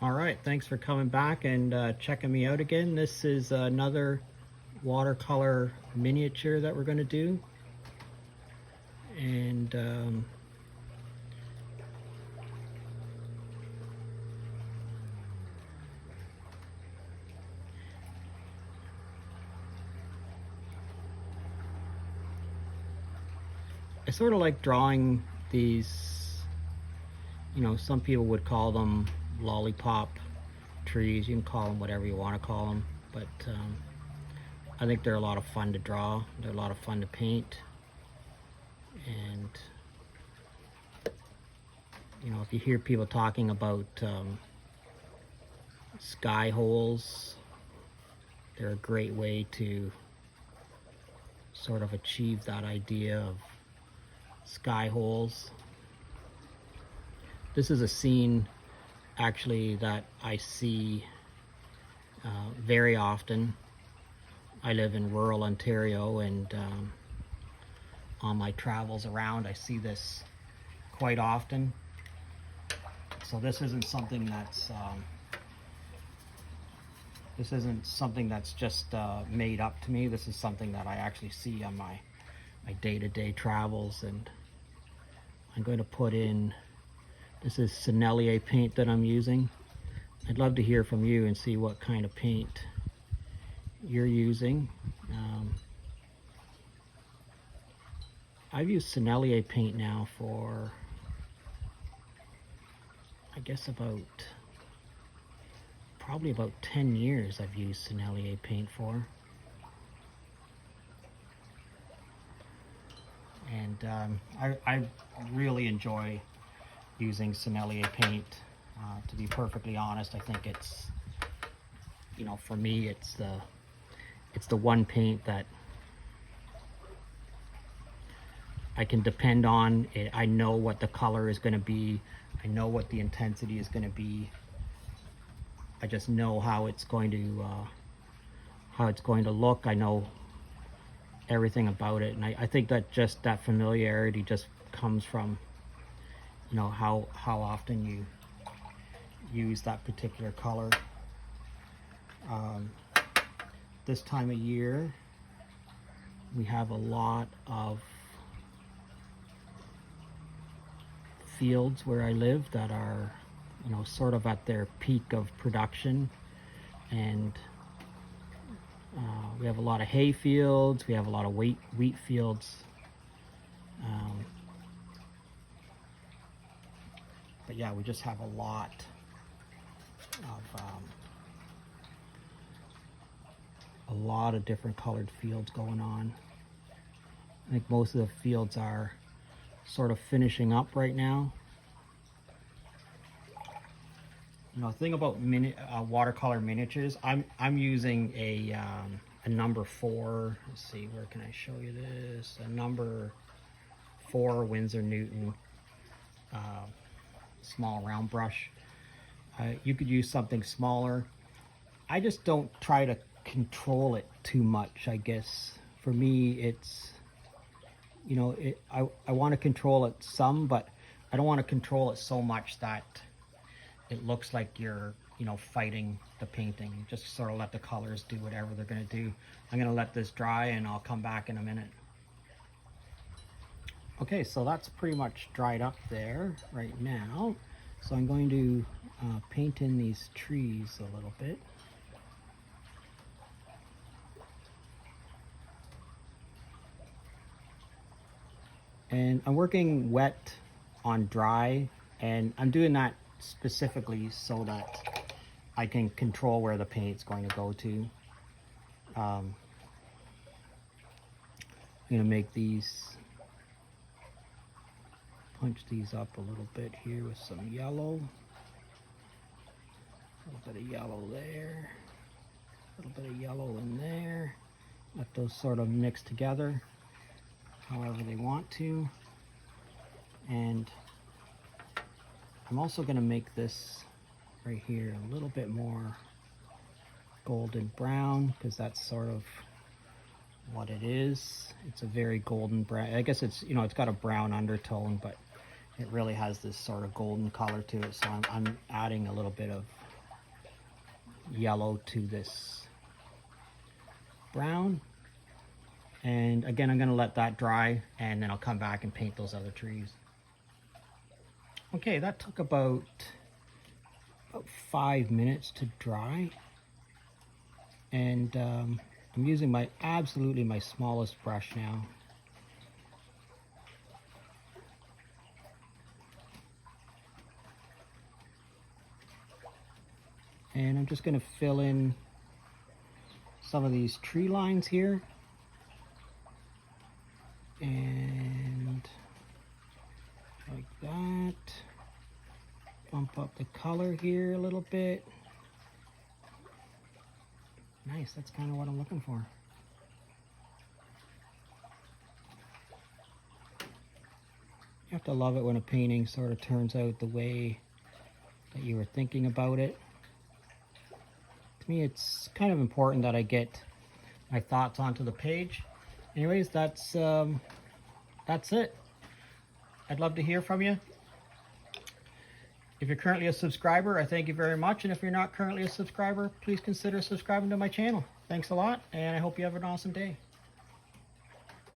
All right, thanks for coming back and checking me out again. This is another watercolor miniature that we're going to do. And I sort of like drawing these, some people would call them lollipop trees. You can call them whatever you want to call them, but I think they're a lot of fun to draw. They're a lot of fun to paint. And if you hear people talking about sky holes, they're a great way to sort of achieve that idea of sky holes. This is a scene actually that I see very often. I live in rural Ontario, and on my travels around I see this quite often. So this isn't something that's just made up to me. This is something that I actually see on my day-to-day travels. And I'm going to put in, this is Sennelier paint that I'm using. I'd love to hear from you and see what kind of paint you're using. I've used Sennelier paint now for, I guess, probably about 10 years I've used Sennelier paint for. And I really enjoy using Sennelier paint. To be perfectly honest, I think it's, for me, it's the one paint that I can depend on. I know what the color is going to be. I know what the intensity is going to be. I just know how it's going to look. I know everything about it, and I think that just that familiarity just comes from how often you use that particular color. This time of year we have a lot of fields where I live that are sort of at their peak of production, and we have a lot of hay fields, we have a lot of wheat fields, but yeah, we just have a lot of different colored fields going on. I think most of the fields are sort of finishing up right now. The thing about watercolor miniatures, I'm using a number 4. Let's see, where can I show you this? A number 4 Winsor Newton small round brush. You could use something smaller. I just don't try to control it too much. I guess for me, it's I want to control it some, but I don't want to control it so much that it looks like you're fighting the painting. Just sort of let the colors do whatever they're going to do. I'm going to let this dry and I'll come back in a minute. Okay, so that's pretty much dried up there right now. So I'm going to paint in these trees a little bit. And I'm working wet on dry, and I'm doing that specifically so that I can control where the paint's going to go to. I'm going to make these, punch these up a little bit here with some yellow. A little bit of yellow there, a little bit of yellow in there. Let those sort of mix together however they want to. And I'm also going to make this right here a little bit more golden brown, because that's sort of what it is. It's a very golden brown. I guess it's, it's got a brown undertone, but it really has this sort of golden color to it. So I'm adding a little bit of yellow to this brown. And again, I'm going to let that dry, and then I'll come back and paint those other trees. Okay, that took about 5 minutes to dry. And I'm using absolutely my smallest brush now. And I'm just going to fill in some of these tree lines here. And like that. Bump up the color here a little bit. Nice, that's kind of what I'm looking for. You have to love it when a painting sort of turns out the way that you were thinking about it. To me, it's kind of important that I get my thoughts onto the page. Anyways, that's it. I'd love to hear from you. If you're currently a subscriber, I thank you very much. And if you're not currently a subscriber, please consider subscribing to my channel. Thanks a lot, and I hope you have an awesome day.